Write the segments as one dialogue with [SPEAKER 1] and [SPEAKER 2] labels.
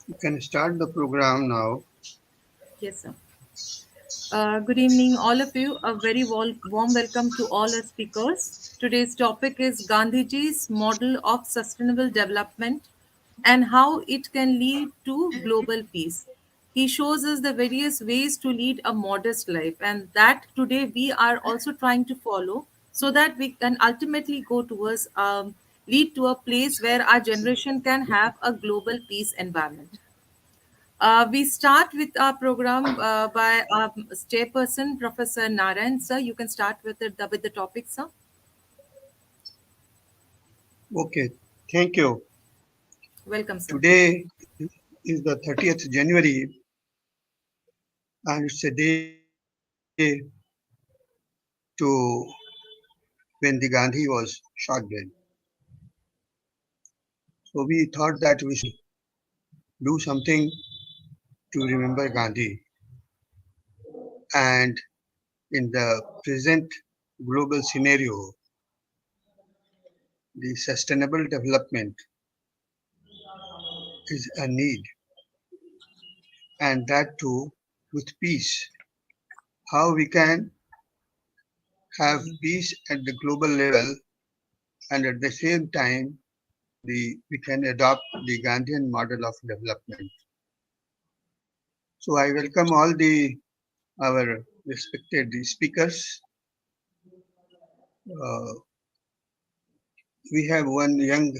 [SPEAKER 1] You can start the program now.
[SPEAKER 2] Yes, sir. Good evening, all of you. A very warm welcome to all our speakers. Today's topic is Gandhiji's model of sustainable development and how it can lead to global peace. He shows us the various ways to lead a modest life, and that today we are also trying to follow so that we can ultimately go towards lead to a place where our generation can have a global peace environment. We start with our program by our chairperson, Professor Narayan. Sir, you can start with the topic, sir.
[SPEAKER 1] Okay, thank you.
[SPEAKER 2] Welcome, sir.
[SPEAKER 1] Today is the 30th January and it's a day to when the Gandhi was shot dead. So we thought that we should do something to remember Gandhi. And in the present global scenario, the sustainable development is a need, and that too with peace. How we can have peace at the global level and at the same time we can adopt the Gandhian model of development. So I welcome all the our respected speakers. Uh, we have one young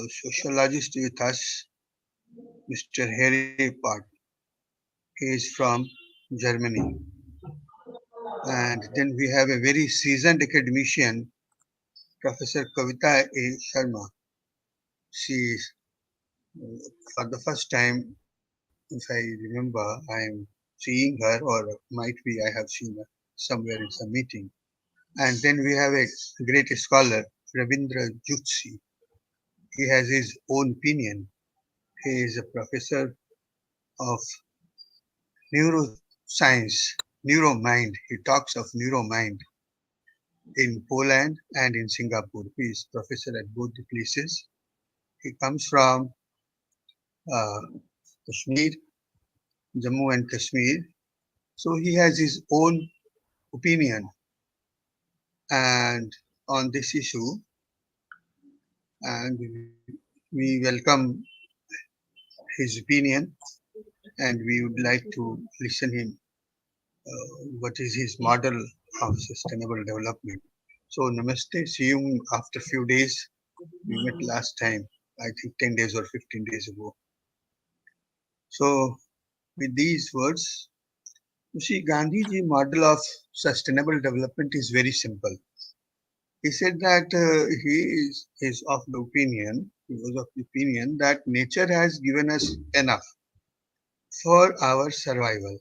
[SPEAKER 1] sociologist with us, Mr. Harry Part. He is from Germany. And then we have a very seasoned academician, Professor Kavita A. Sharma. She is, for the first time, if I remember, I am seeing her, or might be I have seen her somewhere in some meeting. And then we have a great scholar, Ravinder Zutshi. He has his own opinion. He is a professor of neuroscience, neuromind. He talks of neuromind in Poland and in Singapore. He is professor at both the places. He comes from uh, Kashmir, Jammu and Kashmir. So he has his own opinion and on this issue, and we welcome his opinion, and we would like to listen him what is his model of sustainable development. So namaste, see you after few days. We met last time, I think 10 days or 15 days ago. So with these words, you see, Gandhiji model of sustainable development is very simple. He said that he is of the opinion, he was of the opinion that nature has given us enough for our survival.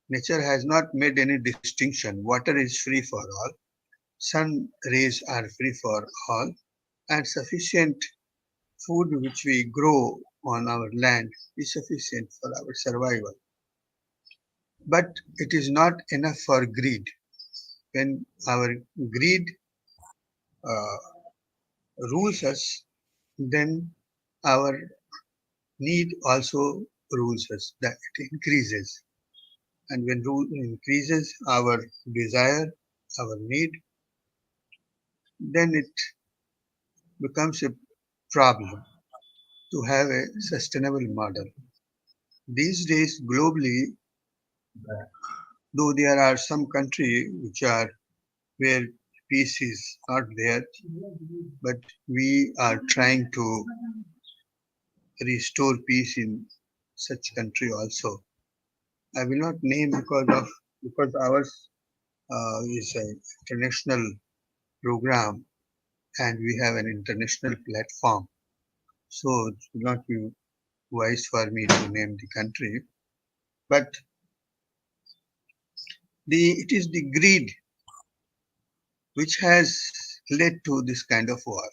[SPEAKER 1] Nature has not made any distinction. Water is free for all, sun rays are free for all, and sufficient food which we grow on our land is sufficient for our survival. But it is not enough for greed. When our greed uh, rules us, then our need also rules us, that it increases. And when rule increases our desire, our need, then it becomes a problem to have a sustainable model. These days, globally, though there are some countries which are where peace is not there, but we are trying to restore peace in such country also. I will not name because ours is an international program and we have an international platform. So it will not be wise for me to name the country. But it is the greed which has led to this kind of war.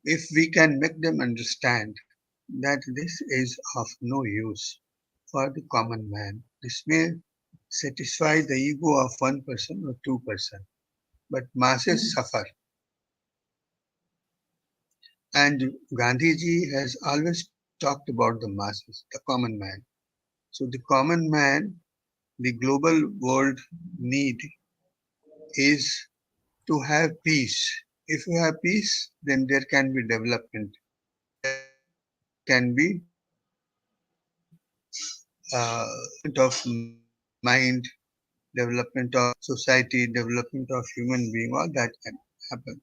[SPEAKER 1] If we can make them understand that this is of no use for the common man, this may satisfy the ego of one person or two person, but masses suffer. And Gandhiji has always talked about the masses, the common man. So the common man, the global world need is to have peace. If you have peace, then there can be development. There can be development of mind, development of society, development of human being, all that can happen.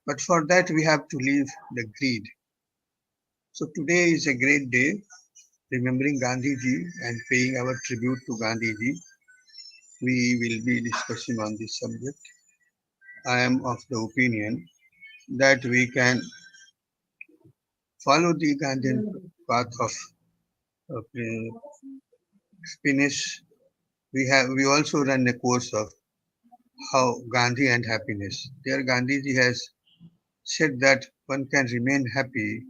[SPEAKER 1] But for that, we have to leave the greed. So today is a great day, remembering Gandhiji and paying our tribute to Gandhiji. We will be discussing on this subject. I am of the opinion that we can follow the Gandhian path of finish. We also run a course of how Gandhi and happiness. There Gandhiji has said that one can remain happy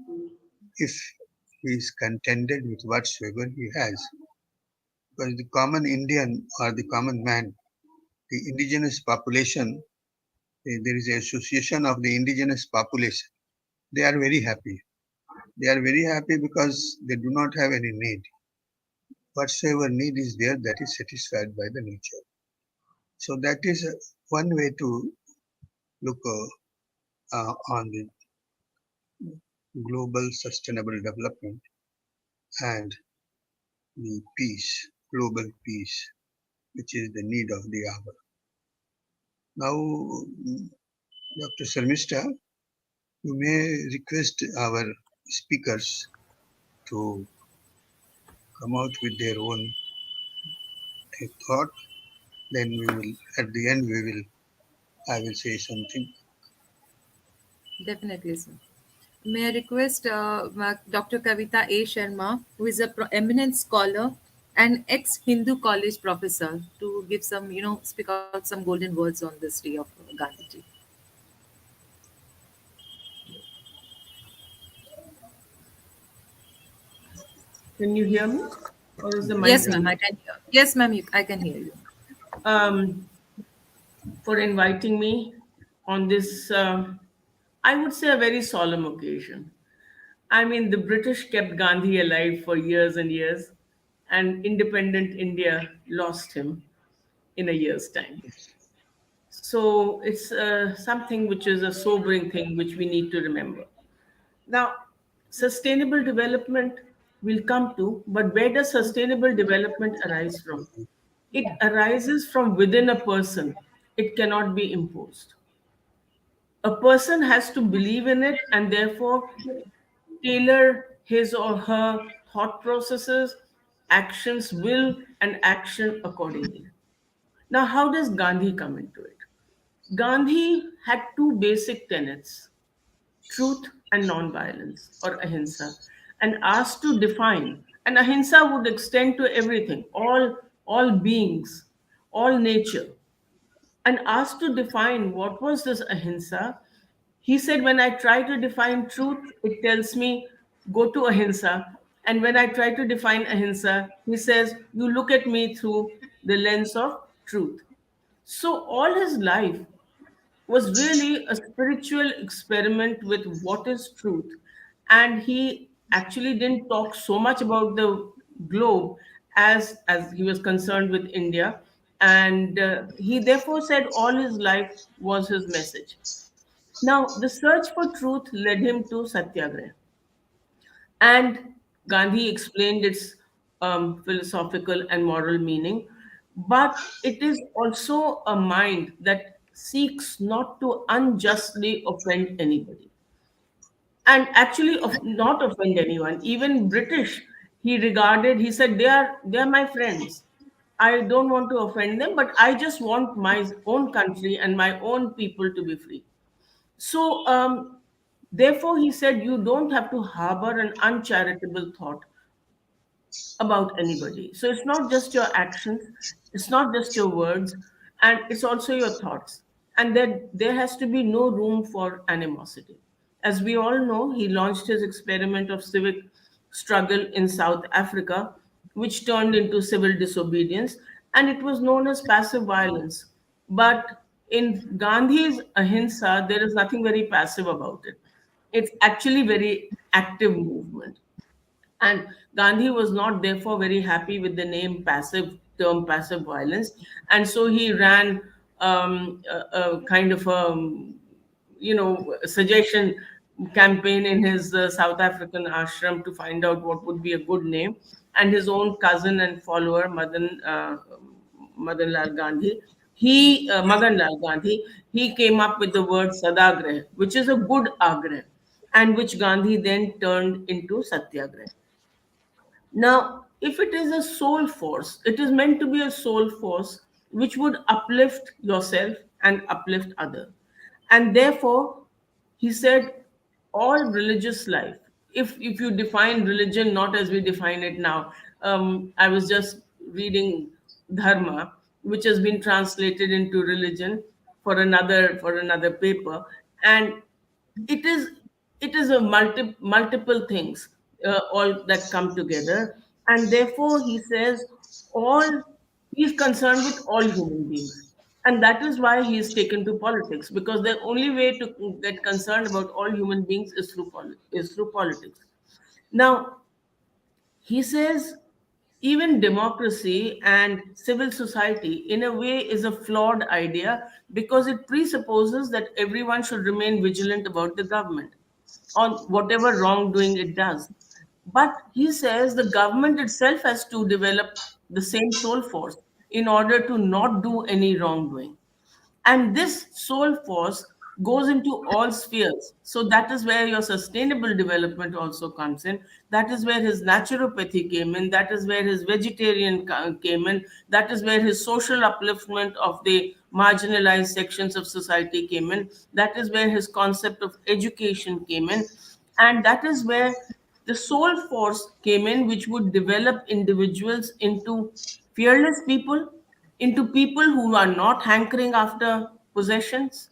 [SPEAKER 1] if he is contented with whatsoever he has. Because the common Indian or the common man, the indigenous population, there is an association of the indigenous population. They are very happy. They are very happy because they do not have any need. Whatsoever need is there, that is satisfied by the nature. So that is one way to look on the global sustainable development and the peace, global peace, which is the need of the hour. Now, Dr. Sharmista, you may request our speakers to come out with their own thought. Then we will, at the end, I will say something.
[SPEAKER 2] Definitely, sir. May I request Dr. Kavita A. Sharma, who is a eminent scholar and ex-Hindu college professor, to give some, speak out some golden words on this day of Gandhiji.
[SPEAKER 3] Can you hear me? Or is the mic
[SPEAKER 2] Yes, ma'am,
[SPEAKER 3] on?
[SPEAKER 2] I can hear. Yes, ma'am, I can hear you.
[SPEAKER 3] Um, for inviting me on this, I would say, a very solemn occasion. I mean, the British kept Gandhi alive for years and years, and independent India lost him in a year's time. So it's something which is a sobering thing which we need to remember. Now, sustainable development will come to, but where does sustainable development arise from? It arises from within a person. It cannot be imposed. A person has to believe in it and therefore tailor his or her thought processes, actions, will, and action accordingly. Now, how does Gandhi come into it? Gandhi had two basic tenets: truth and non-violence, or ahimsa, and asked to define. And ahimsa would extend to everything, all beings, all nature. And asked to define what was this ahimsa, he said, when I try to define truth, it tells me go to ahimsa. And when I try to define ahimsa, he says, you look at me through the lens of truth. So all his life was really a spiritual experiment with what is truth. And he actually didn't talk so much about the globe as he was concerned with India. And he therefore said all his life was his message. Now, the search for truth led him to Satyagraha. And Gandhi explained its philosophical and moral meaning. But it is also a mind that seeks not to unjustly offend anybody. And actually, not offend anyone. Even British, he said, they are my friends. I don't want to offend them, but I just want my own country and my own people to be free. So, therefore, he said, you don't have to harbor an uncharitable thought about anybody. So, it's not just your actions, it's not just your words, and it's also your thoughts. And there has to be no room for animosity. As we all know, he launched his experiment of civic struggle in South Africa, which turned into civil disobedience, and it was known as passive violence. But in Gandhi's ahimsa, there is nothing very passive about it. It's actually very active movement. And Gandhi was not therefore very happy with the term passive violence, and so he ran a kind of a suggestion campaign in his South African ashram to find out what would be a good name. And his own cousin and follower, Madan Lal Gandhi, Magan Lal Gandhi, he came up with the word Sadagrah, which is a good agrah, and which Gandhi then turned into Satyagraha. Now, if it is a soul force, it is meant to be a soul force which would uplift yourself and uplift other. And therefore, he said, all religious life, if you define religion not as we define it now, I was just reading Dharma, which has been translated into religion for another paper, and it is it is a multiple things all that come together, and therefore he says all he's concerned with all human beings, and that is why he is taken to politics, because the only way to get concerned about all human beings is through politics. Now he says even democracy and civil society, in a way, is a flawed idea because it presupposes that everyone should remain vigilant about the government on whatever wrongdoing it does. But he says the government itself has to develop the same soul force in order to not do any wrongdoing. And this soul force goes into all spheres. So that is where your sustainable development also comes in. That is where his naturopathy came in. That is where his came in. That is where his social upliftment of the marginalized sections of society came in. That is where his concept of education came in. And that is where the soul force came in, which would develop individuals into fearless people, into people who are not hankering after possessions,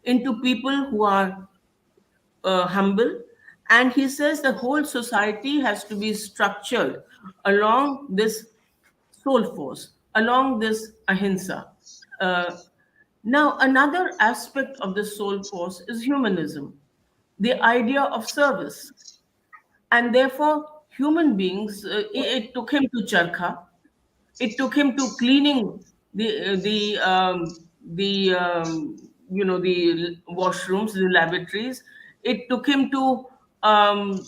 [SPEAKER 3] into people who are humble. And he says the whole society has to be structured along this soul force, along this ahimsa. Uh, Now, another aspect of the soul force is humanism, the idea of service. And therefore, human beings, it took him to Charkha, it took him to cleaning the washrooms, the lavatories. It took him to um,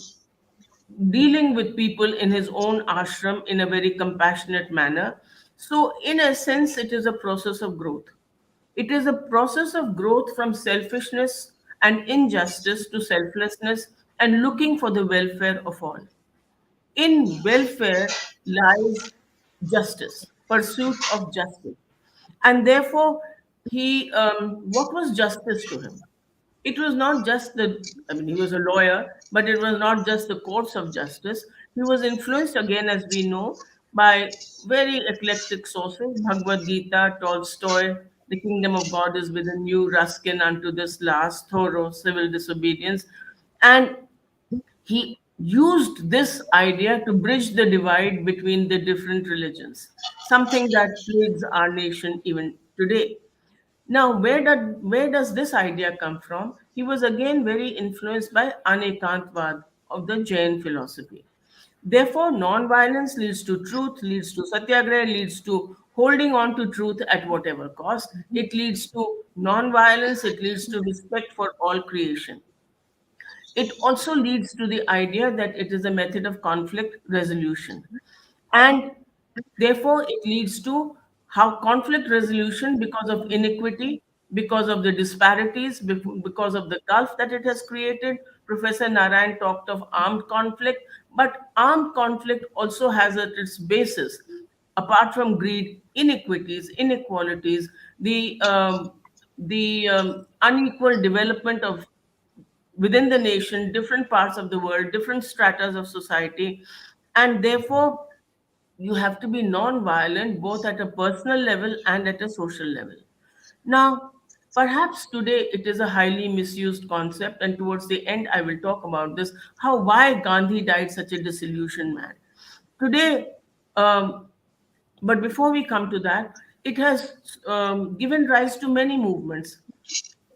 [SPEAKER 3] dealing with people in his own ashram in a very compassionate manner. So, in a sense, it is a process of growth. It is a process of growth from selfishness and injustice to selflessness and looking for the welfare of all. In welfare lies justice, pursuit of justice. And therefore, what was justice to him? It was not just he was a lawyer, but it was not just the courts of justice. He was influenced, again, as we know, by very eclectic sources: Bhagavad Gita, Tolstoy, The Kingdom of God is within you, Ruskin, unto this last, Thoreau, Civil Disobedience. And he used this idea to bridge the divide between the different religions, something that plagues our nation even today. Now, where does this idea come from? He was again very influenced by Anekantvad of the Jain philosophy. Therefore, non-violence leads to truth, leads to satyagraha, leads to holding on to truth at whatever cost. It leads to non-violence, it leads to respect for all creation. It also leads to the idea that it is a method of conflict resolution. And therefore, it leads to how conflict resolution, because of inequity, because of the disparities, because of the gulf that it has created. Professor Narayan talked of armed conflict, but armed conflict also has at its basis, apart from greed, inequities, inequalities, the unequal development of within the nation, different parts of the world, different stratas of society, and therefore you have to be non-violent both at a personal level and at a social level. Now, perhaps today it is a highly misused concept, and towards the end I will talk about this, how why Gandhi died such a disillusioned man. Today, um, but before we come to that, it has given rise to many movements.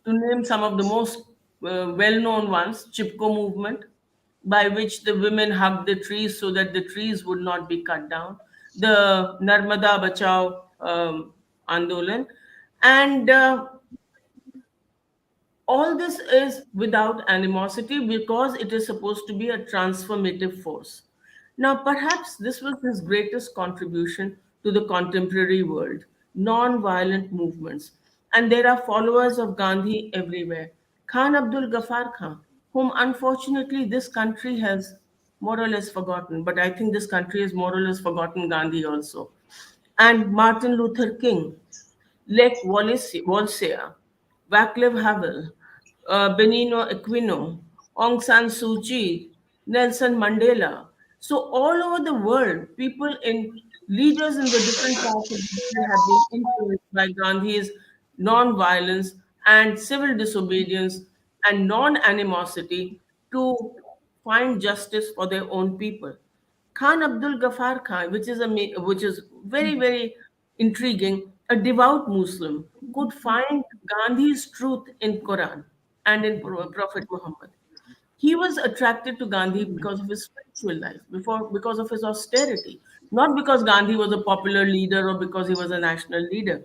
[SPEAKER 3] To name some of the most well-known ones, Chipko movement, by which the women hugged the trees so that the trees would not be cut down, the Narmada Bachao Andolan, and all this is without animosity because it is supposed to be a transformative force. Now, perhaps this was his greatest contribution to the contemporary world, non-violent movements. And there are followers of Gandhi everywhere. Khan Abdul Ghaffar Khan, whom unfortunately this country has more or less forgotten, but I think this country has more or less forgotten Gandhi also. And Martin Luther King, Lech Walesa, Václav Havel, Benigno Aquino, Aung San Suu Kyi, Nelson Mandela. So all over the world, people in leaders in the different parts of the world have been influenced by Gandhi's non-violence and civil disobedience and non-animosity to find justice for their own people. Khan Abdul Ghaffar Khan, which is very very intriguing, a devout Muslim could find Gandhi's truth in Quran and in Prophet Muhammad. He was attracted to Gandhi because of his spiritual life, because of his austerity, not because Gandhi was a popular leader or because he was a national leader.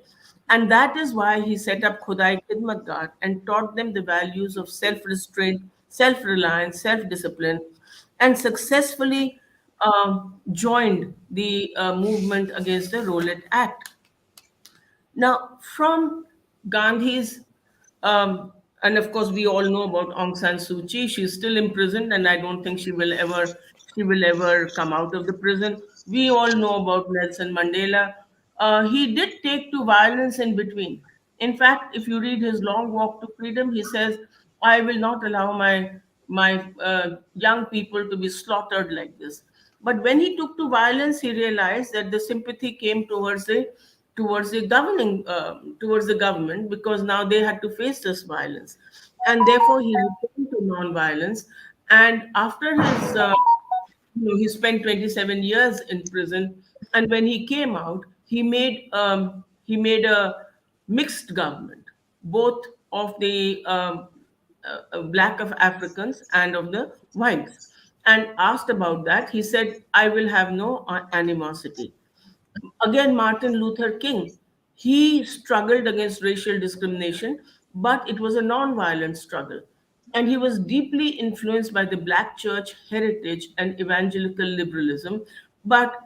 [SPEAKER 3] And that is why he set up Khudai Khidmatgar and taught them the values of self restraint, self reliance, self discipline, and successfully joined the movement against the Rowlatt Act. Now, from Gandhi's, and of course, we all know about Aung San Suu Kyi. She's still imprisoned, and I don't think she will ever come out of the prison. We all know about Nelson Mandela. He did take to violence in between. In fact, if you read his long walk to freedom, he says, "I will not allow my young people to be slaughtered like this." But when he took to violence, he realized that the sympathy came towards the government because now they had to face this violence, and therefore he returned to non-violence. And after he spent 27 years in prison, and when he came out, he made a mixed government, both of the black of Africans and of the whites. And asked about that, he said, "I will have no animosity." Again, Martin Luther King, he struggled against racial discrimination, but it was a non-violent struggle. And he was deeply influenced by the Black church heritage and evangelical liberalism. But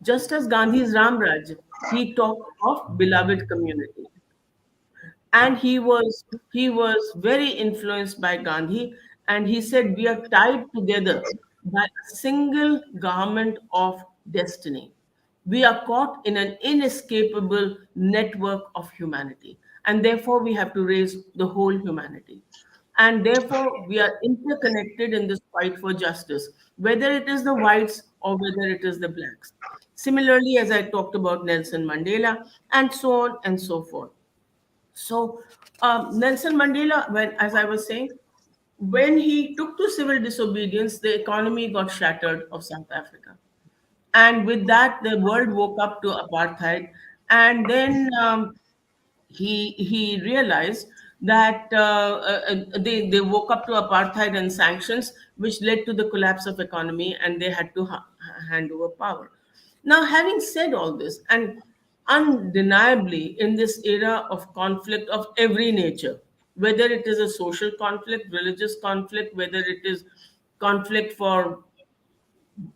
[SPEAKER 3] just as Gandhi's Ramraj, he talked of beloved community, and he was very influenced by Gandhi, and he said we are tied together by a single garment of destiny. We are caught in an inescapable network of humanity, and therefore we have to raise the whole humanity. And therefore, we are interconnected in this fight for justice, whether it is the whites or whether it is the blacks. Similarly, as I talked about Nelson Mandela, and so on and so forth. So Nelson Mandela, as I was saying, when he took to civil disobedience, the economy got shattered of South Africa, and with that, the world woke up to apartheid, and then he realized that they woke up to apartheid and sanctions, which led to the collapse of economy, and they had to hand over power. Now, having said all this, and undeniably in this era of conflict of every nature, whether it is a social conflict, religious conflict, whether it is conflict for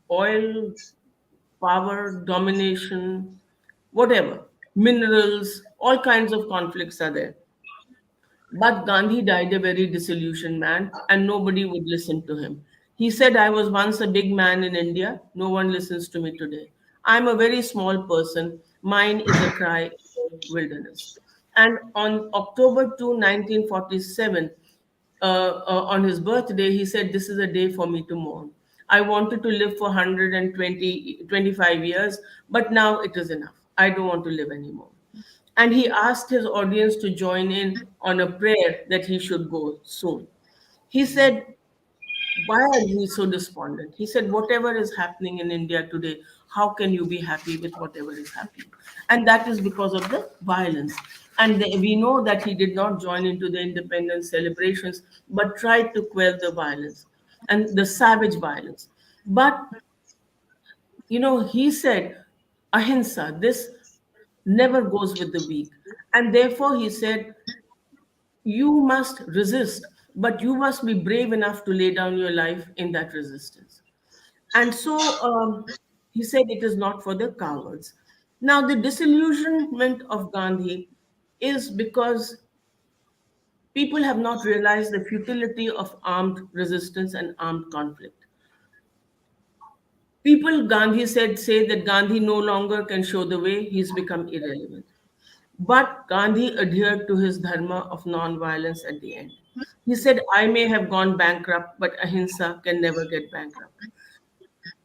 [SPEAKER 3] oil, power, domination, whatever, minerals, all kinds of conflicts are there. But Gandhi died a very disillusioned man, and nobody would listen to him. He said, "I was once a big man in India. No one listens to me today. I'm a very small person. Mine is a cry in the wilderness." And on October 2, 1947, on his birthday, he said, "This is a day for me to mourn. I wanted to live for 125 years, but now it is enough. I don't want to live anymore." And he asked his audience to join in on a prayer that he should go soon. He said, "Why are you so despondent?" He said, "Whatever is happening in India today, how can you be happy with whatever is happening?" And that is because of the violence. And we know that he did not join into the independence celebrations, but tried to quell the violence and the savage violence. But, he said, ahimsa, this never goes with the weak. And therefore, he said, you must resist, but you must be brave enough to lay down your life in that resistance. And so he said it is not for the cowards. Now, the disillusionment of Gandhi is because people have not realized the futility of armed resistance and armed conflict. People, Gandhi said, say that Gandhi no longer can show the way, he's become irrelevant. But Gandhi adhered to his dharma of non-violence at the end. He said, I may have gone bankrupt, but ahimsa can never get bankrupt.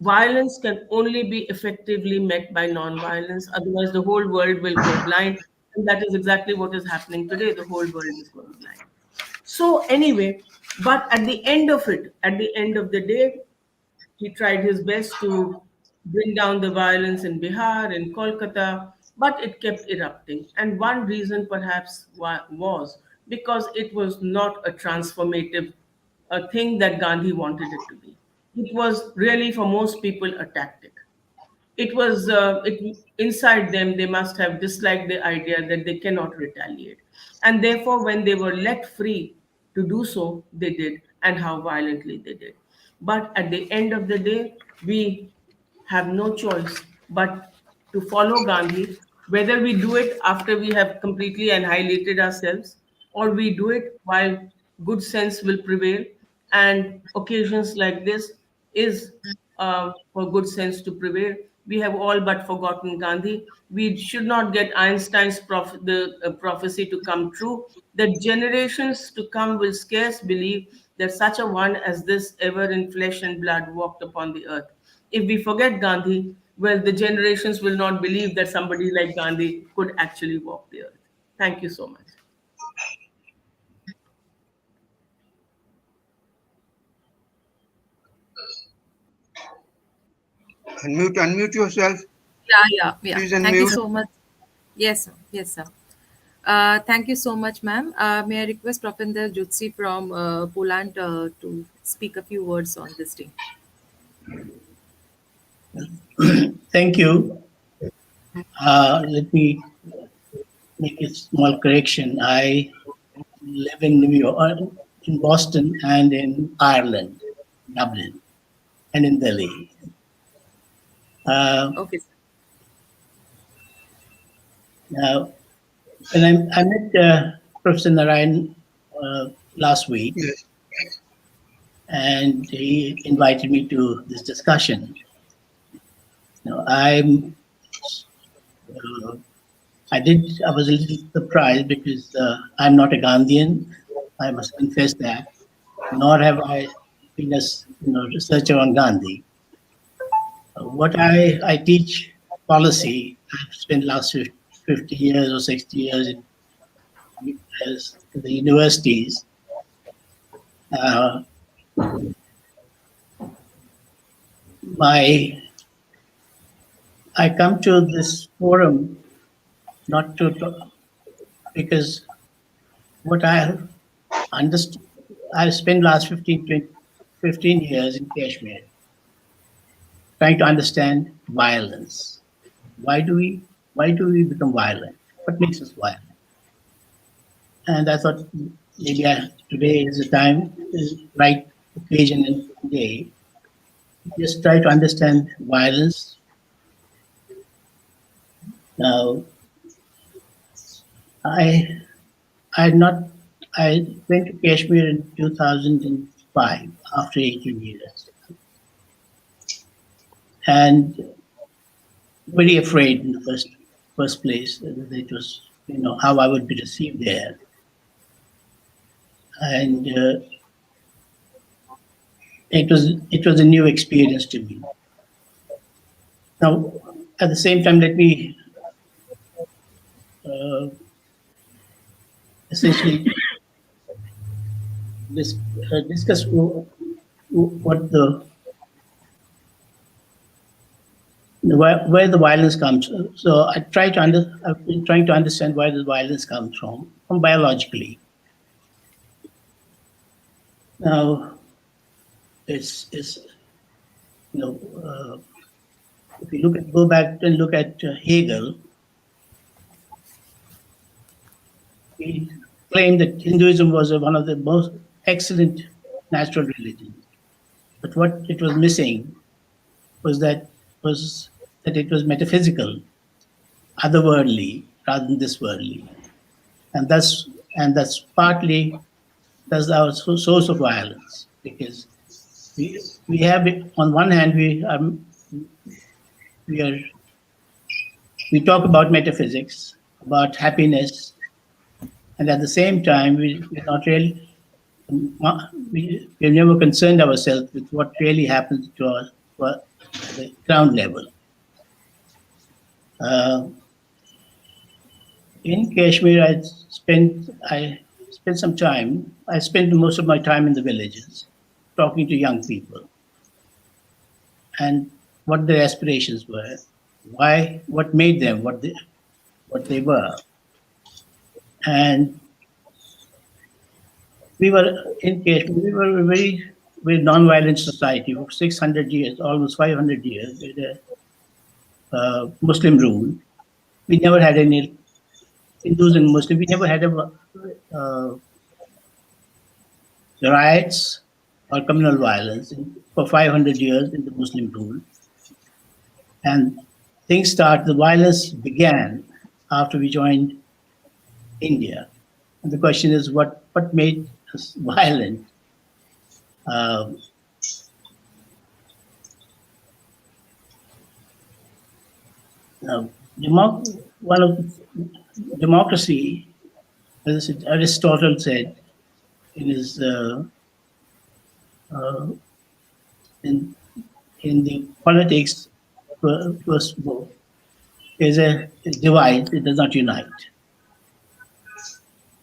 [SPEAKER 3] Violence can only be effectively met by non-violence, otherwise the whole world will go blind. And that is exactly what is happening today. The whole world is going blind. So anyway, but at the end of it, at the end of the day, he tried his best to bring down the violence in Bihar, in Kolkata, but it kept erupting. And one reason perhaps was because it was not a transformative thing that Gandhi wanted it to be. It was really, for most people, a tactic. It was inside them, they must have disliked the idea that they cannot retaliate, and therefore when they were let free to do so, they did, and how violently they did. But at the end of the day, we have no choice but to follow Gandhi, whether we do it after we have completely annihilated ourselves, or we do it while good sense will prevail. And occasions like this is for good sense to prevail. We have all but forgotten Gandhi. We should not get the prophecy to come true, that generations to come will scarce believe that such a one as this ever in flesh and blood walked upon the earth. If we forget Gandhi, well, the generations will not believe that somebody like Gandhi could actually walk the earth. Thank you so much.
[SPEAKER 1] Unmute yourself.
[SPEAKER 2] Yeah, yeah, yeah.
[SPEAKER 1] Please
[SPEAKER 2] Thank you
[SPEAKER 1] unmute.
[SPEAKER 2] so much. Yes, sir. Yes, sir. Thank you so much, ma'am. May I request Professor Zutshi from Poland to speak a few words on this thing?
[SPEAKER 4] Thank you. Let me make a small correction. I live in New York, in Boston, and in Ireland, Dublin, and in Delhi.
[SPEAKER 2] Okay, sir.
[SPEAKER 4] Now, when I met Professor Narayan last week,
[SPEAKER 1] Yes.
[SPEAKER 4] and he invited me to this discussion. Now, I'm uh, I was a little surprised because I'm not a Gandhian. I must confess that. Nor have I been a researcher on Gandhi. What I teach policy. I've spent last 50 years or 60 years in the universities. Uh, I come to this forum not to talk, because what I have understood, I spent last 15 years in Kashmir trying to understand violence. Why do we become violent? What makes us violent? And I thought maybe today is the time, is right occasion and day. Just try to understand violence. Now, I I had not I went to Kashmir in 2005 after 18 years, and very afraid in the first place. It was, how I would be received there, and it was a new experience to me. Now, at the same time, let me uh, essentially discuss what the where the violence comes. So I've been trying to understand where the violence comes from biologically. Now, it's you know, if you go back and look at Hegel, he claimed that Hinduism was one of the most excellent natural religions. But what it was missing was that it was metaphysical, otherworldly rather than this worldly, and that's partly that's our source of violence, because we have on one hand we are we talk about metaphysics, about happiness, and at the same time we're not really we've never concerned ourselves with what really happens to our at the ground level. Uh, in Kashmir, I spent some time. I spent most of my time in the villages, talking to young people, and what their aspirations were, what made them what they were, and we were in Kashmir. We were a very non-violent society for 600 years, almost 500 years, with a Muslim rule. We never had any Hindus and Muslims. We never had riots or communal violence for 500 years in the Muslim rule. And the violence began after we joined India. And the question is, what made us violent? Um, uh, one of democracy, as Aristotle said in his uh, in the politics first book, is a divide. It does not unite.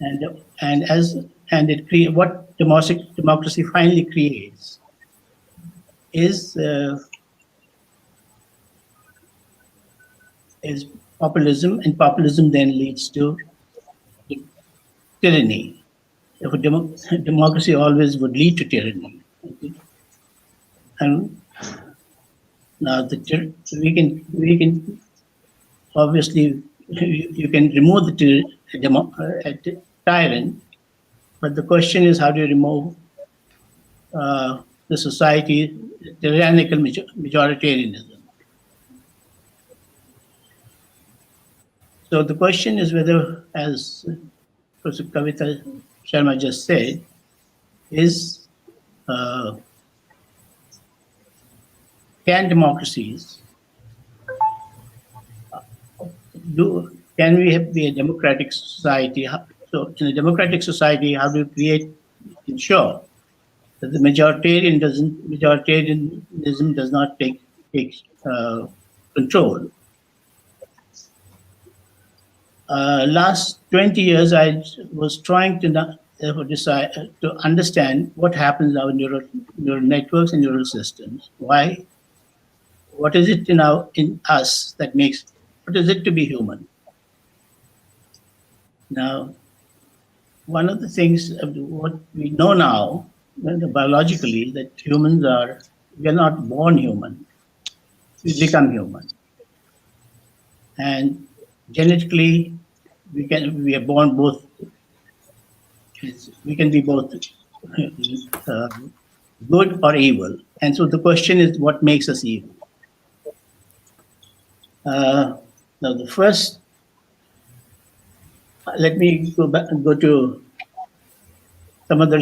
[SPEAKER 4] And what democracy finally creates is populism, and populism then leads to tyranny. If democracy always would lead to tyranny, and now we can obviously you can remove the tyrant, but the question is, how do you remove the society tyrannical majoritarianism? So the question is whether, as Professor Kavita Sharma just said, is can democracies can we be a democratic society? So in a democratic society, how do you ensure that the majoritarianism does not take control? Last 20 years, I was trying to decide to understand what happens in our neural networks and neural systems. Why? What is it in us that makes? What is it to be human? Now, one of the things what we know now, biologically, that we are not born human, we become human. And genetically, we are born both, we can be both good or evil. And so the question is, what makes us evil? Now, the first, let me go to some of the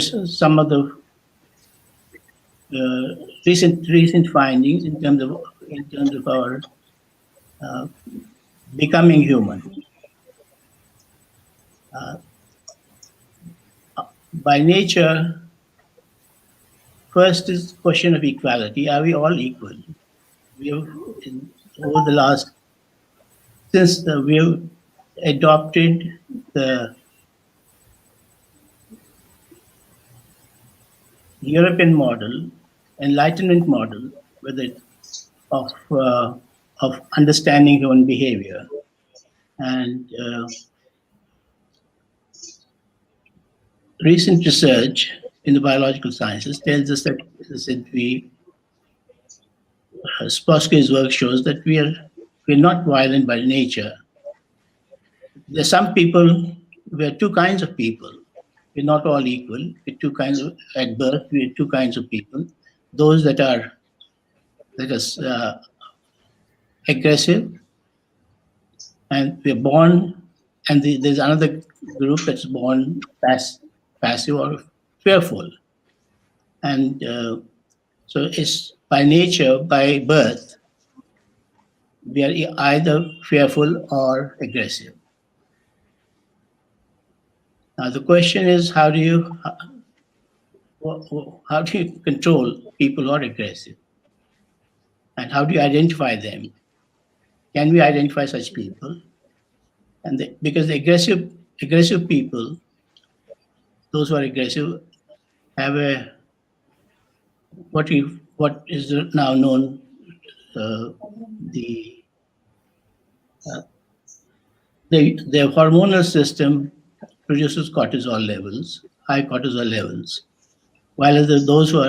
[SPEAKER 4] recent findings in terms of our becoming human. By nature, first is question of equality. Are we all equal? We have, over the last, since we have adopted the European model, Enlightenment model, whether of of understanding human behavior. And recent research in the biological sciences tells us that, as I said, Spassky's work shows that we're not violent by nature. There's some people, we are two kinds of people. We're not all equal. We're two kinds of, at birth, we're two kinds of people. Those that are aggressive, and we're born, and there's another group that's born passive or fearful. And so it's by nature, by birth, we are either fearful or aggressive. Now the question is, how do you control people who are aggressive, and how do you identify them? Can we identify such people? And because the aggressive people, those who are aggressive, have what is now known their hormonal system produces cortisol levels, high cortisol levels, while those who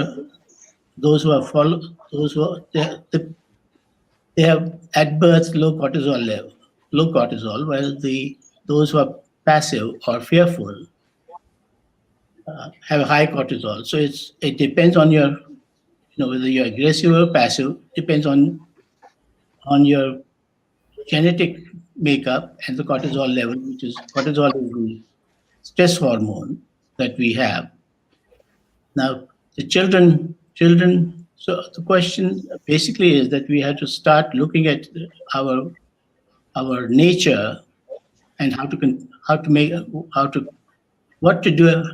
[SPEAKER 4] they have at birth low cortisol, while those who are passive or fearful have high cortisol. So it depends on your, whether you're aggressive or passive, depends on your genetic makeup and the cortisol level, which is cortisol is the stress hormone that we have. Now, the children. So the question basically is that we have to start looking at our nature and what to do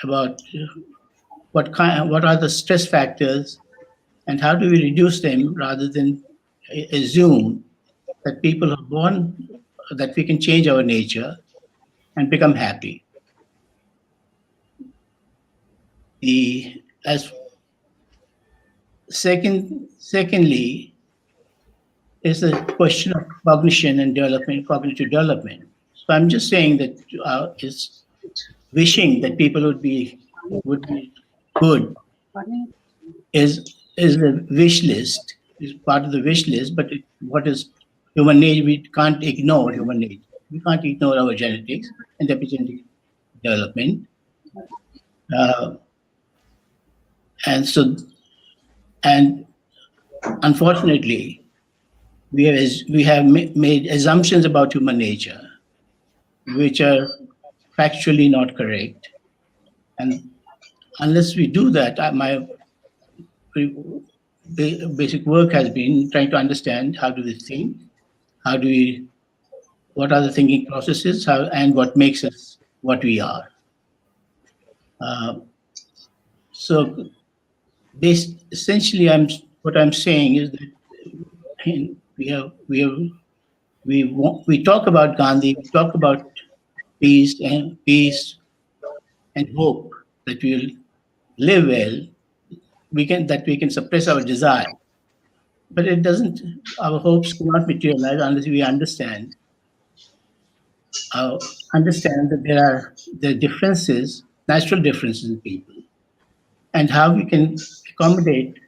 [SPEAKER 4] about what are the stress factors, and how do we reduce them rather than assume that people are born, that we can change our nature and become happy. Secondly, is the question of cognition and cognitive development. So I'm just saying that it's wishing that people would be good is a wish list, is part of the wish list, but what is human nature? We can't ignore human nature. We can't ignore our genetics and epigenetic development. And unfortunately, we have made assumptions about human nature, which are factually not correct. And unless we do that, my basic work has been trying to understand how do we think, what are the thinking processes, and what makes us what we are. So essentially, what I'm saying is that we talk about Gandhi, we talk about peace and hope that we'll live well. We can suppress our desire, but it doesn't. Our hopes cannot materialize unless we understand that there are differences, natural differences in people, and how we can accommodate,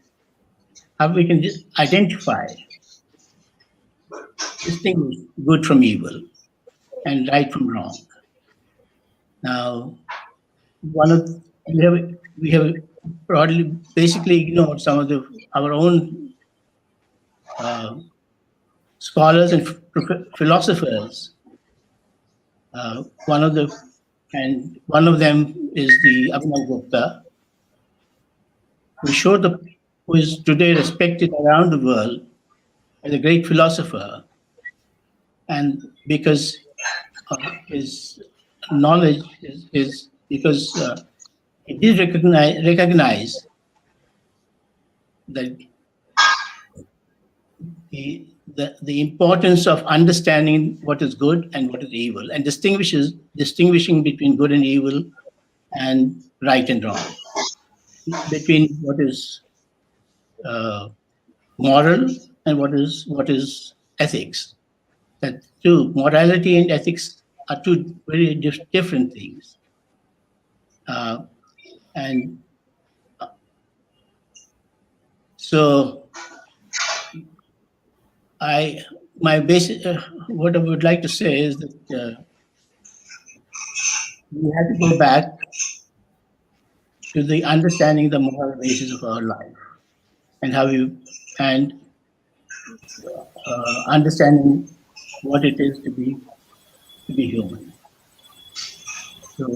[SPEAKER 4] how we can identify, distinguish good from evil and right from wrong. Now, we have broadly basically ignored some of our own scholars and philosophers. One of them is the Abhinav Gupta, who is today respected around the world as a great philosopher, and because of his knowledge, because he did recognize that the importance of understanding what is good and what is evil, and distinguishing between good and evil, and right and wrong, between what is moral and what is ethics. That two, morality and ethics are two very different things. Uh, and so I my basic what I would like to say is that we have to go back to the understanding the moral basis of our life and how you and understanding what it is to be human. So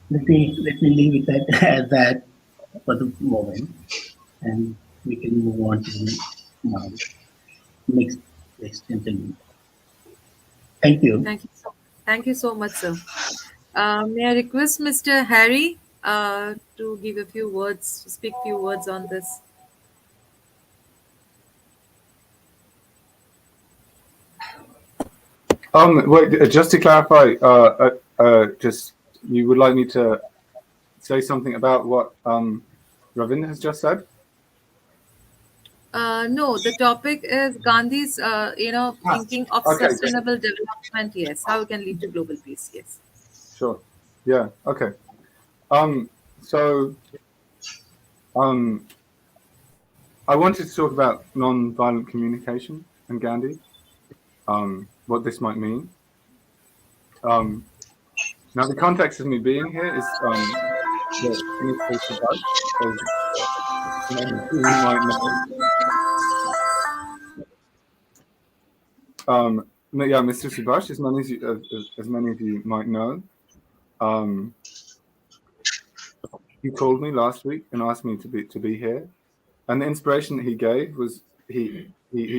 [SPEAKER 4] let me leave it at, at that for the moment, and we can move on to the now next interview. Thank you.
[SPEAKER 2] Thank you so much, sir. May I request Mr. Harry to give a few words, to speak few words on this?
[SPEAKER 5] Wait, just to clarify, just you would like me to say something about what Ravinder has just said?
[SPEAKER 2] No, the topic is Gandhi's, thinking of
[SPEAKER 5] Okay,
[SPEAKER 2] sustainable development. Yes, how it can lead to global peace. Yes.
[SPEAKER 5] sure. Yeah, okay. So I wanted to talk about non-violent communication and Gandhi, what this might mean. Now, the context of me being here is that Mr. Subhash, as many of you might know, yeah, Mr. Subhash, as many of you might know, he called me last week and asked me to be here, and the inspiration that he gave was he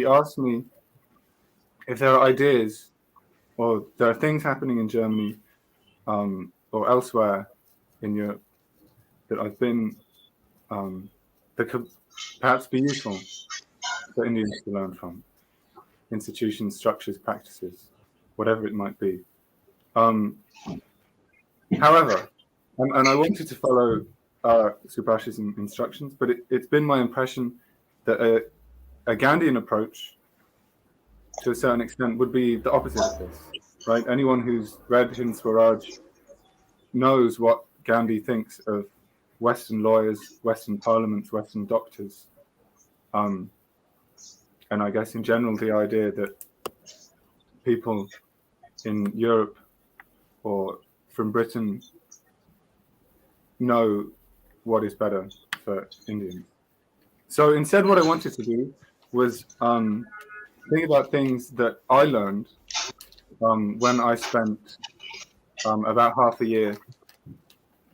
[SPEAKER 5] asked me if there are ideas or there are things happening in Germany or elsewhere in Europe that I've been that could perhaps be useful for Indians to learn from, institutions, structures, practices, whatever it might be. However, and I wanted to follow Subhash's instructions, but it's been my impression that a Gandhian approach, to a certain extent, would be the opposite of this, right? Anyone who's read Hind Swaraj knows what Gandhi thinks of Western lawyers, Western parliaments, Western doctors, and I guess in general the idea that people in Europe or from Britain know what is better for Indians. So instead, what I wanted to do was think about things that I learned when I spent about half a year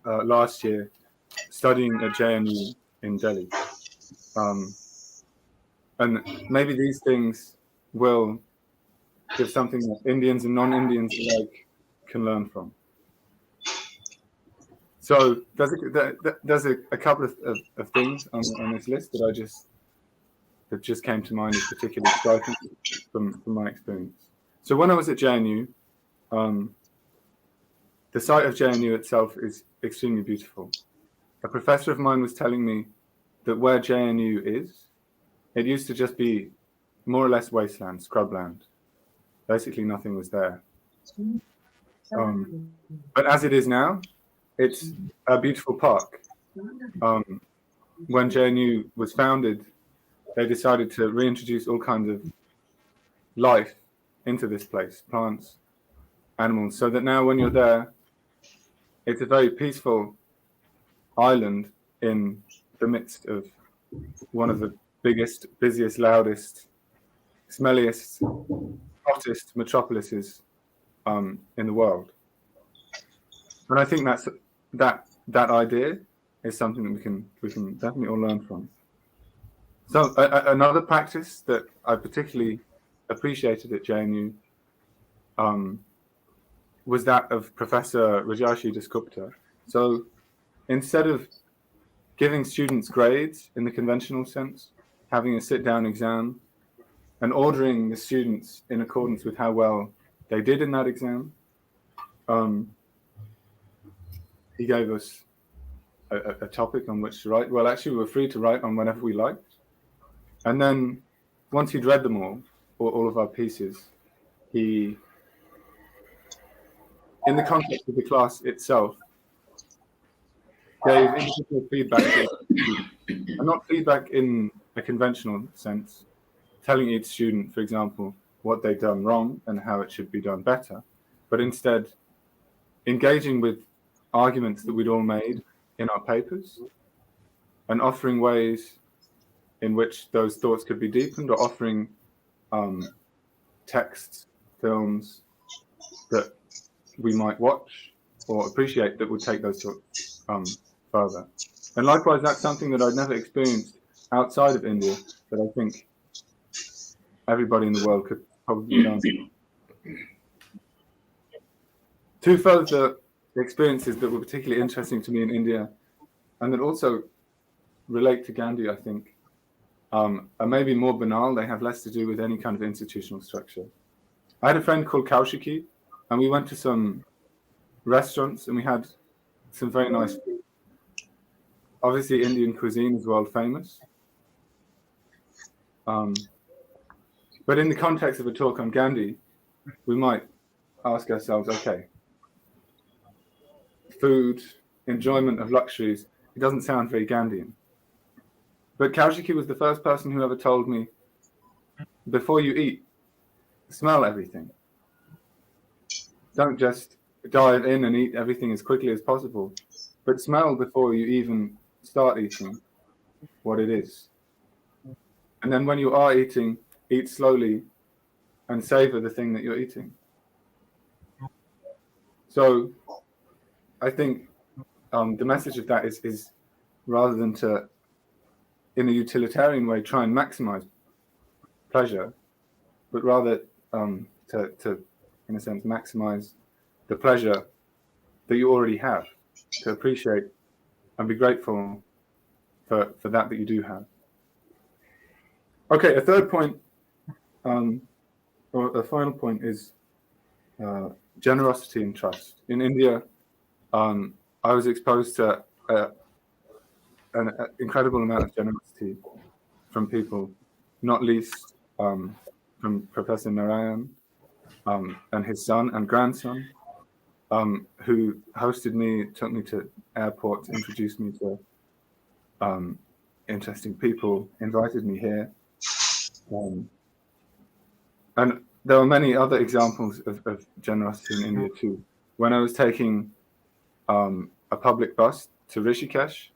[SPEAKER 5] last year studying at JNU in Delhi. And maybe these things will give something that Indians and non-Indians alike can learn from. So there's a couple of things on this list that just came to mind as particularly striking from my experience. So when I was at JNU, the site of JNU itself is extremely beautiful. A professor of mine was telling me that where JNU is, it used to just be more or less wasteland, scrubland. Basically nothing was there. But as it is now, it's a beautiful park. When JNU was founded, they decided to reintroduce all kinds of life into this place, plants, animals, so that now when you're there, it's a very peaceful island in the midst of one of the biggest, busiest, loudest, smelliest, hottest metropolises in the world. And I think that idea is something that we can definitely all learn from. So another practice that I particularly appreciated at JNU was that of Professor Rajarshi Dasgupta. So instead of giving students grades in the conventional sense, having a sit-down exam, and ordering the students in accordance with how well they did in that exam, he gave us a topic on which to write. Well, actually, we were free to write on whenever we liked. And then once he'd read them all of our pieces, he, in the context of the class itself, gave individual feedback to students, and not feedback in a conventional sense, telling each student, for example, what they'd done wrong and how it should be done better, but instead engaging with arguments that we'd all made in our papers and offering ways in which those thoughts could be deepened, or offering texts, films that we might watch or appreciate that would take those thoughts further. And likewise, that's something that I'd never experienced outside of India, that I think everybody in the world could probably learn. Two further experiences that were particularly interesting to me in India, and that also relate to Gandhi, I think, are maybe more banal. They have less to do with any kind of institutional structure. I had a friend called Kaushiki, and we went to some restaurants and we had some very nice food. Obviously, Indian cuisine is world famous. But in the context of a talk on Gandhi, we might ask ourselves, okay, food, enjoyment of luxuries, it doesn't sound very Gandhian. But Kaushiki was the first person who ever told me, before you eat, smell everything. Don't just dive in and eat everything as quickly as possible, but smell before you even start eating what it is. And then when you are eating, eat slowly and savor the thing that you're eating. So I think the message of that is rather than to, in a utilitarian way, try and maximize pleasure, but rather to, in a sense, maximize the pleasure that you already have, to appreciate and be grateful for that you do have. Okay, a third point, or a final point, is generosity and trust. In India, I was exposed to an incredible amount of generosity from people, not least from Professor Narayan and his son and grandson, who hosted me, took me to airports, introduced me to interesting people, invited me here. And there were many other examples of generosity in India too. When I was taking a public bus to Rishikesh,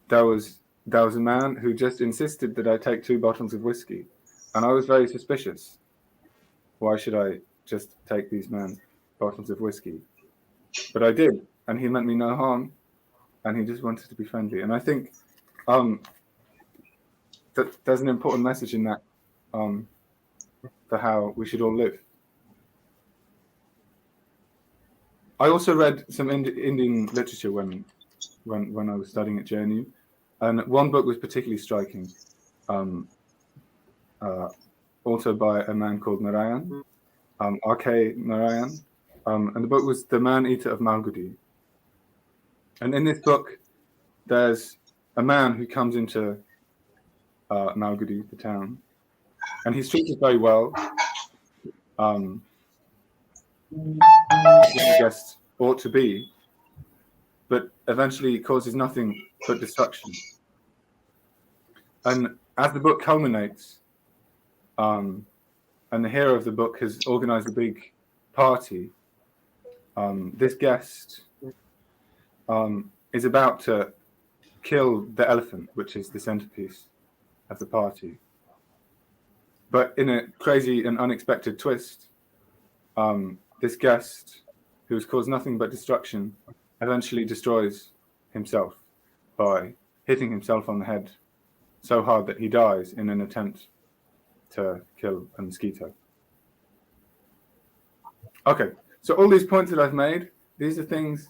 [SPEAKER 5] there was a man who just insisted that I take 2 bottles of whiskey, and I was very suspicious. Why should I just take these man's bottles of whiskey? But I did, and he meant me no harm, and he just wanted to be friendly. And I think that there's an important message in that for how we should all live. I also read some Indian literature when I was studying at JNU, and one book was particularly striking, also by a man called Narayan, R.K. Narayan, and the book was The Man-Eater of Malgudi. And in this book, there's a man who comes into Malgudi, the town, and he's treated very well, as a guest ought to be, but eventually causes nothing but destruction. And as the book culminates, and the hero of the book has organized a big party, this guest is about to kill the elephant, which is the centerpiece of the party. But in a crazy and unexpected twist, this guest, who has caused nothing but destruction, eventually destroys himself by hitting himself on the head so hard that he dies in an attempt to kill a mosquito. Okay, so all these points that I've made, these are things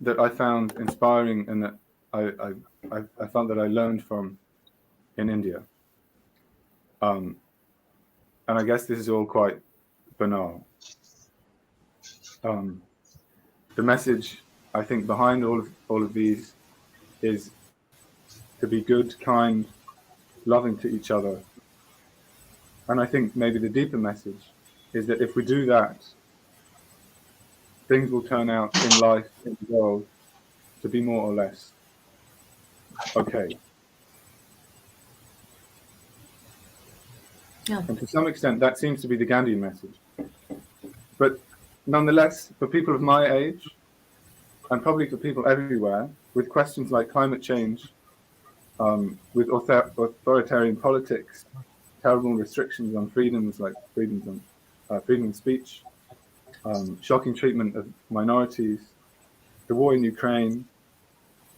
[SPEAKER 5] that I found inspiring and that I found that I learned from in India. And I guess this is all quite banal. The message, I think, behind all of these is to be good, kind, loving to each other, And I think maybe the deeper message is that if we do that, things will turn out in life, in the world, to be more or less okay.
[SPEAKER 2] Yeah.
[SPEAKER 5] And to some extent, that seems to be the Gandhian message. But nonetheless, for people of my age, and probably for people everywhere, with questions like climate change, with authoritarian politics, terrible restrictions on freedoms like freedom of speech, shocking treatment of minorities, the war in Ukraine,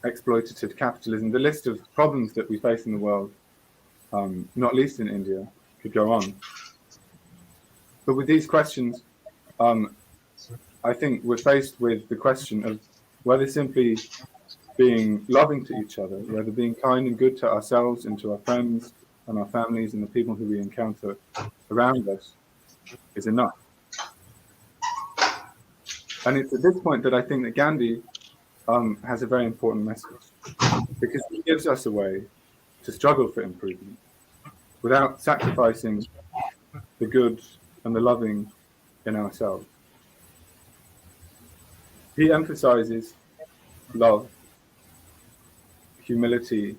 [SPEAKER 5] exploitative capitalism, the list of problems that we face in the world, not least in India, could go on. But with these questions, um, I think we're faced with the question of whether simply being loving to each other, whether being kind and good to ourselves and to our friends and our families and the people who we encounter around us is enough. And it's at this point that I think that Gandhi has a very important message, because he gives us a way to struggle for improvement without sacrificing the good and the loving in ourselves. He emphasizes love, humility,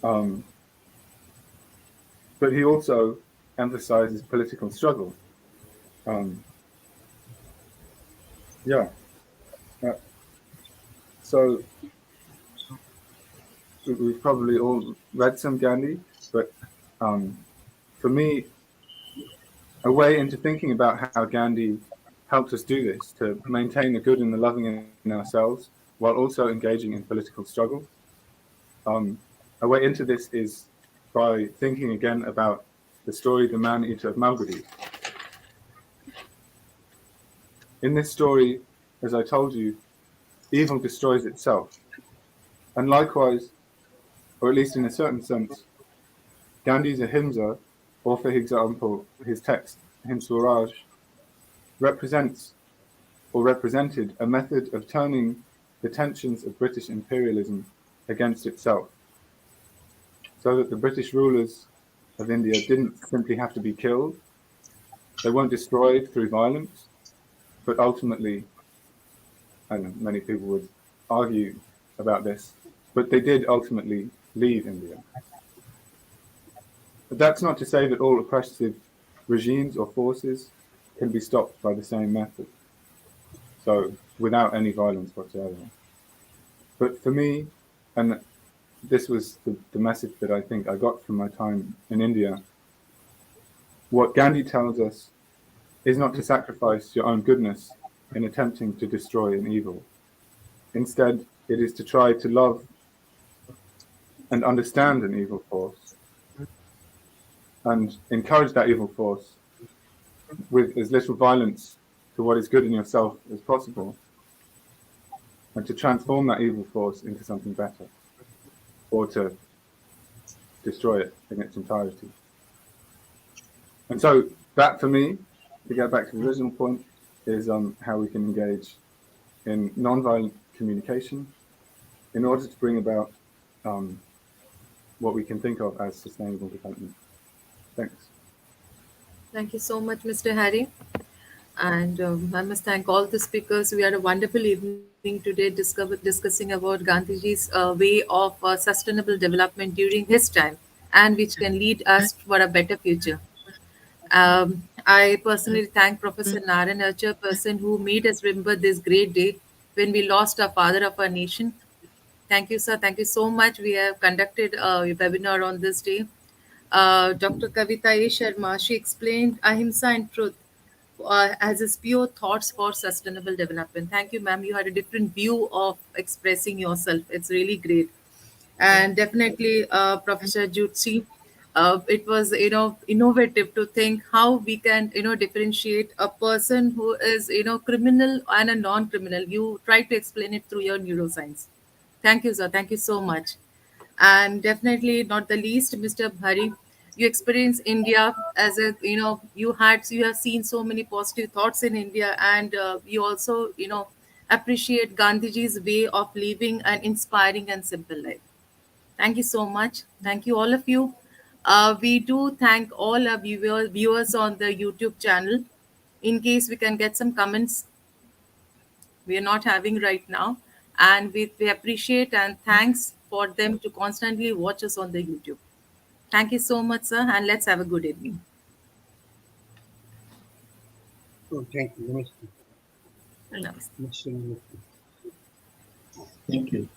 [SPEAKER 5] um, but he also emphasizes political struggle. Um, yeah. Uh, so we've probably all read some Gandhi, but for me, a way into thinking about how Gandhi helped us do this, to maintain the good and the loving in ourselves while also engaging in political struggle. A way into this is by thinking again about the story The Man-Eater of Malgudi. In this story, as I told you, evil destroys itself. And likewise, or at least in a certain sense, Gandhi's ahimsa, or for example, his text, Hind Swaraj, represents or represented a method of turning the tensions of British imperialism against itself, so that the British rulers of India didn't simply have to be killed, they weren't destroyed through violence, but ultimately, and many people would argue about this, but they did ultimately leave India. But that's not to say that all oppressive regimes or forces can be stopped by the same method, so without any violence whatsoever. But for me, and this was the message that I think I got from my time in India, what Gandhi tells us is not to sacrifice your own goodness in attempting to destroy an evil. Instead, it is to try to love and understand an evil force and encourage that evil force with as little violence to what is good in yourself as possible, and to transform that evil force into something better, or to destroy it in its entirety. And so that, for me, to get back to the original point, is how we can engage in nonviolent communication in order to bring about what we can think of as sustainable development. Thanks.
[SPEAKER 2] Thank you so much, Mr. Harry. And I must thank all the speakers. We had a wonderful evening today discussing about Gandhiji's way of sustainable development during his time, and which can lead us for a better future. I personally thank Professor Narayan, a chairperson who made us remember this great day when we lost our father of our nation. Thank you, sir. Thank you so much. We have conducted a webinar on this day. Dr. Kavita A. Sharma, she explained ahimsa and truth as his pure thoughts for sustainable development. Thank you, ma'am. You had a different view of expressing yourself. It's really great. And definitely, Professor Zutshi, it was innovative to think how we can differentiate a person who is criminal and a non-criminal. You try to explain it through your neuroscience. Thank you, sir. Thank you so much. And definitely not the least, Mr. Bhari, you experience India as a you have seen so many positive thoughts in India, and you also appreciate Gandhiji's way of living an inspiring and simple life. Thank you so much. Thank you, all of you. We do thank all our viewers on the YouTube channel. In case we can get some comments, we are not having right now. And we appreciate and thanks for them to constantly watch us on the YouTube. Thank you so much, sir, and let's have a good evening.
[SPEAKER 1] Oh, thank you. Namaste.
[SPEAKER 2] Namaste.
[SPEAKER 1] Namaste.
[SPEAKER 4] Thank you.